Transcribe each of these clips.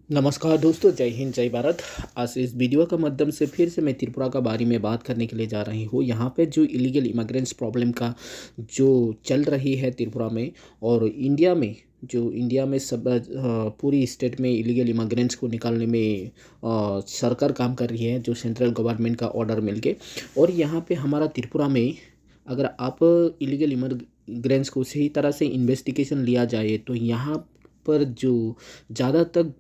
नमस्कार दोस्तों, जय हिंद जय भारत। आज इस वीडियो के माध्यम से फिर से मैं त्रिपुरा का बारे में बात करने के लिए जा रही हूँ। यहाँ पे जो इलीगल इमिग्रेंट्स प्रॉब्लम का जो चल रही है त्रिपुरा में और इंडिया में, जो इंडिया में सब पूरी स्टेट में इलीगल इमिग्रेंट्स को निकालने में सरकार काम कर रही है, जो सेंट्रल गवर्नमेंट का ऑर्डर मिल के। और यहाँ पे हमारा त्रिपुरा में अगर आप इलीगल इमिग्रेंट्स को सही तरह से इन्वेस्टिगेशन लिया जाए तो यहाँ पर जो ज़्यादातर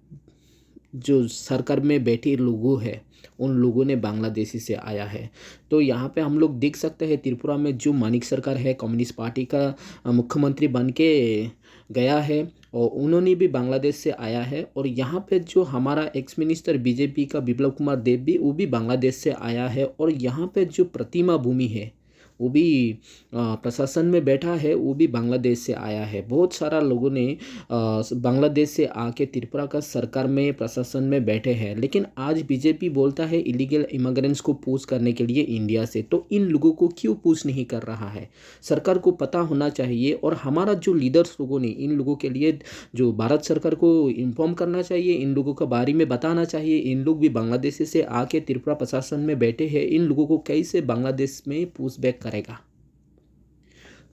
जो सरकार में बैठे लोगों हैं उन लोगों ने बांग्लादेशी से आया है। तो यहाँ पे हम लोग देख सकते हैं त्रिपुरा में जो मानिक सरकार है, कम्युनिस्ट पार्टी का मुख्यमंत्री बन के गया है और उन्होंने भी बांग्लादेश से आया है। और यहाँ पे जो हमारा एक्स मिनिस्टर बीजेपी का बिप्लब कुमार देब भी, वो भी बांग्लादेश से आया है। और यहाँ पे जो प्रतिमा भूमि है वो भी प्रशासन में बैठा है, वो भी बांग्लादेश से आया है। बहुत सारा लोगों ने बांग्लादेश से आके त्रिपुरा का सरकार में प्रशासन में बैठे हैं। लेकिन आज बीजेपी बोलता है इलीगल इमिग्रेंट्स को पूछ करने के लिए इंडिया से, तो इन लोगों को क्यों पूछ नहीं कर रहा है? सरकार को पता होना चाहिए। और हमारा जो लीडर्स लोगों ने इन लोगों के लिए जो भारत सरकार को इन्फॉर्म करना चाहिए, इन लोगों के बारे में बताना चाहिए। इन लोग भी बांग्लादेश से आके त्रिपुरा प्रशासन में बैठे हैं, इन लोगों को कैसे बांग्लादेश में पूछबैक करेगा?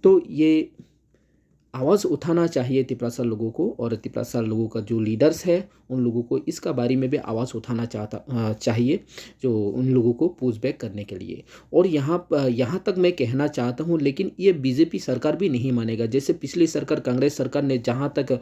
तो ये आवाज़ उठाना चाहिए त्रिपुरा लोगों को। और त्रिपुरा लोगों का जो लीडर्स है उन लोगों को इसका बारे में भी आवाज़ उठाना चाहिए, जो उन लोगों को पूछबैक करने के लिए। और यहाँ तक मैं कहना चाहता हूँ, लेकिन ये बीजेपी सरकार भी नहीं मानेगा। जैसे पिछली सरकार कांग्रेस सरकार ने जहाँ तक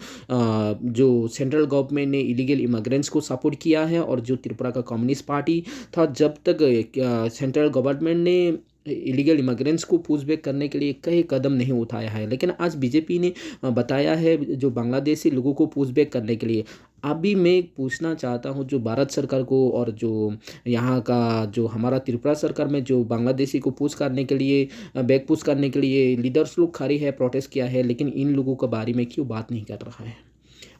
जो सेंट्रल गवर्नमेंट ने इलीगल इमिग्रेंट्स को सपोर्ट किया है, और जो त्रिपुरा का कम्युनिस्ट पार्टी था, जब तक सेंट्रल गवर्नमेंट ने इलीगल इमिग्रेंट्स को पूछबैक करने के लिए कई कदम नहीं उठाया है। लेकिन आज बीजेपी ने बताया है जो बांग्लादेशी लोगों को पूछबैक करने के लिए। अभी मैं पूछना चाहता हूं जो भारत सरकार को, और जो यहाँ का जो हमारा त्रिपुरा सरकार में जो बांग्लादेशी को पूछ करने के लिए, बैक पूछ करने के लिए लीडर्स लोग खड़े हैं, प्रोटेस्ट किया है, लेकिन इन लोगों के बारे में क्यों बात नहीं कर रहा है?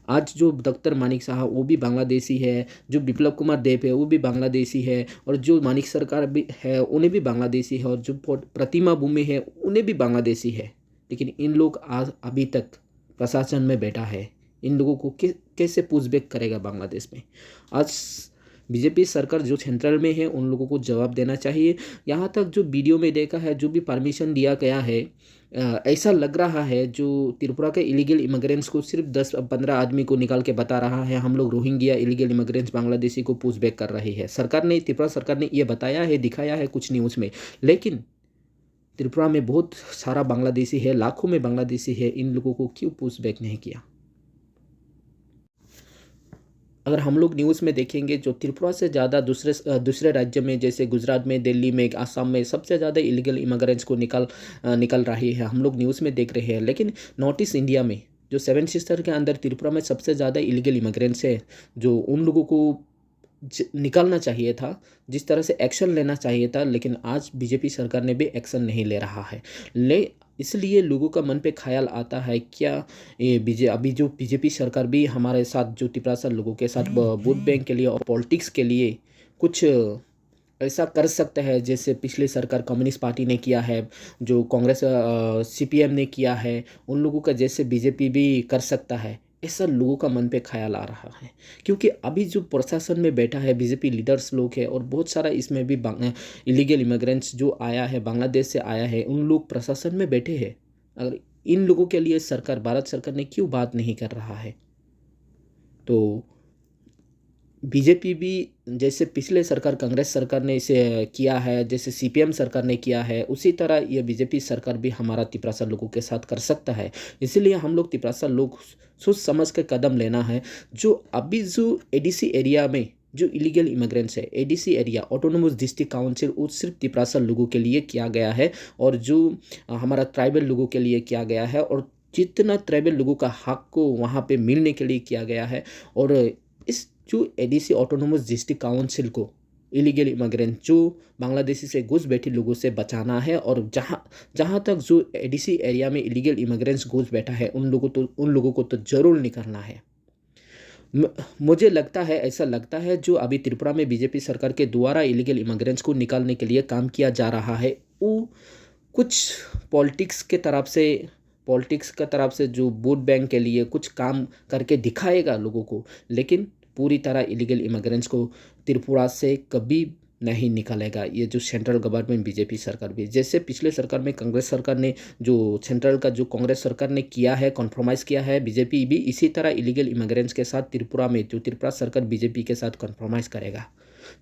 आज जो डॉक्टर मानिक साहब वो भी बांग्लादेशी है, जो बिप्लब कुमार देब है वो भी बांग्लादेशी है, और जो मानिक सरकार भी है उन्हें भी बांग्लादेशी है, और जो प्रतिमा भूमि है उन्हें भी बांग्लादेशी है। लेकिन इन लोग आज अभी तक प्रशासन में बैठा है। इन लोगों को कैसे पूछबैक करेगा बांग्लादेश में? आज बीजेपी सरकार जो सेंट्रल में है उन लोगों को जवाब देना चाहिए। यहाँ तक जो वीडियो में देखा है, जो भी परमिशन दिया गया है, ऐसा लग रहा है जो त्रिपुरा के इलीगल इमिग्रेंट्स को सिर्फ 10-15 आदमी को निकाल के बता रहा है, हम लोग रोहिंग्या इलीगल इमिग्रेंट्स बांग्लादेशी को पूछबैक कर रही है। सरकार ने, त्रिपुरा सरकार ने ये बताया है, दिखाया है कुछ न्यूज़ में। लेकिन त्रिपुरा में बहुत सारा बांग्लादेशी है, लाखों में बांग्लादेशी है, इन लोगों को क्यों पूछबैक नहीं किया? अगर हम लोग न्यूज़ में देखेंगे, जो त्रिपुरा से ज़्यादा दूसरे राज्य में, जैसे गुजरात में, दिल्ली में, असम में सबसे ज़्यादा इलीगल इमिग्रेंट्स को निकल रही है, हम लोग न्यूज़ में देख रहे हैं। लेकिन नॉर्थ ईस्ट इंडिया में जो सेवन सिस्टर के अंदर त्रिपुरा में सबसे ज़्यादा इलीगल इमिग्रेंट्स है, जो उन लोगों को निकालना चाहिए था, जिस तरह से एक्शन लेना चाहिए था, लेकिन आज बीजेपी सरकार ने भी एक्शन नहीं ले रहा है। इसलिए लोगों का मन पे ख्याल आता है, क्या ये अभी जो बीजेपी सरकार भी हमारे साथ, जो त्रिपुरा लोगों के साथ वोट बैंक के लिए और पॉलिटिक्स के लिए कुछ ऐसा कर सकता है, जैसे पिछली सरकार कम्युनिस्ट पार्टी ने किया है, जो कांग्रेस सीपीएम ने किया है, उन लोगों का जैसे बीजेपी भी कर सकता है, ऐसा लोगों का मन पे ख्याल आ रहा है। क्योंकि अभी जो प्रशासन में बैठा है बीजेपी लीडर्स लोग है, और बहुत सारा इसमें भी इलीगल इमिग्रेंट्स जो आया है, बांग्लादेश से आया है, उन लोग प्रशासन में बैठे हैं। अगर इन लोगों के लिए सरकार, भारत सरकार ने क्यों बात नहीं कर रहा है? तो बीजेपी भी जैसे पिछले सरकार कांग्रेस सरकार ने इसे किया है, जैसे सीपीएम सरकार ने किया है, उसी तरह ये बीजेपी सरकार भी हमारा त्रिपुरा लोगों के साथ कर सकता है। इसीलिए हम लोग त्रिपुरा लोग सोच समझ के कदम लेना है। जो अभी जो एडीसी एरिया में जो इलीगल इमिग्रेंट्स है, ADC area autonomous district council, वो सिर्फ त्रिपुरा लोगों के लिए किया गया है, और जो हमारा ट्राइबल लोगों के लिए किया गया है, और जितना ट्राइबल लोगों का हक को वहाँ पे मिलने के लिए किया गया है। और इस जो एडीसी ऑटोनोमस डिस्ट्रिक्ट काउंसिल को इलीगल इमिग्रेंट जो बांग्लादेशी से घुस बैठे लोगों से बचाना है, और जहाँ तक जो एडीसी एरिया में इलीगल इमिग्रेंट्स घुस बैठा है उन लोगों को तो ज़रूर निकालना है। मुझे लगता है, ऐसा लगता है, जो अभी त्रिपुरा में बीजेपी सरकार के द्वारा इलीगल इमिग्रेंट्स को निकालने के लिए काम किया जा रहा है, वो कुछ पॉलिटिक्स का तरफ से जो वोट बैंक के लिए कुछ काम करके दिखाएगा लोगों को, लेकिन पूरी तरह इलीगल इमिग्रेंट्स को त्रिपुरा से कभी नहीं निकालेगा। ये जो सेंट्रल गवर्नमेंट बीजेपी सरकार भी, जैसे पिछले सरकार में कांग्रेस सरकार ने जो सेंट्रल का जो कांग्रेस सरकार ने किया है, कॉम्प्रोमाइज़ किया है, बीजेपी भी इसी तरह इलीगल इमिग्रेंट्स के साथ त्रिपुरा में जो त्रिपुरा सरकार बीजेपी के साथ कॉम्प्रोमाइज़ करेगा।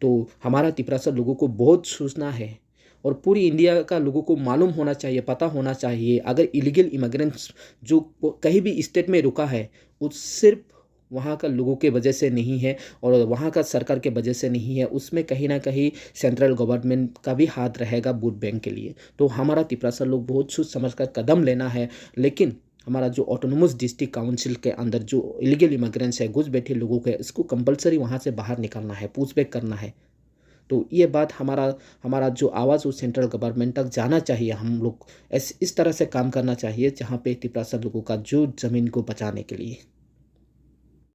तो हमारा त्रिपुरा से लोगों को बहुत सोचना है और पूरी इंडिया का लोगों को मालूम होना चाहिए, पता होना चाहिए, अगर इलीगल इमिग्रेंट्स जो कहीं भी स्टेट में रुका है वो सिर्फ वहाँ का लोगों के वजह से नहीं है और वहाँ का सरकार के वजह से नहीं है, उसमें कहीं ना कहीं सेंट्रल गवर्नमेंट का भी हाथ रहेगा वोट बैंक के लिए। तो हमारा त्रिपुरा से लोग बहुत सोच समझ कर कदम लेना है, लेकिन हमारा जो ऑटोनोमस डिस्ट्रिक्ट काउंसिल के अंदर जो इलीगल इमिग्रेंट्स है, घुस बैठे लोगों के, इसको कंपलसरी वहाँ से बाहर निकालना है, पूछबैक करना है। तो ये बात हमारा जो आवाज़ वो सेंट्रल गवर्नमेंट तक जाना चाहिए। हम लोग इस तरह से काम करना चाहिए जहाँ पे त्रिपुरा से लोगों का जो ज़मीन को बचाने के लिए।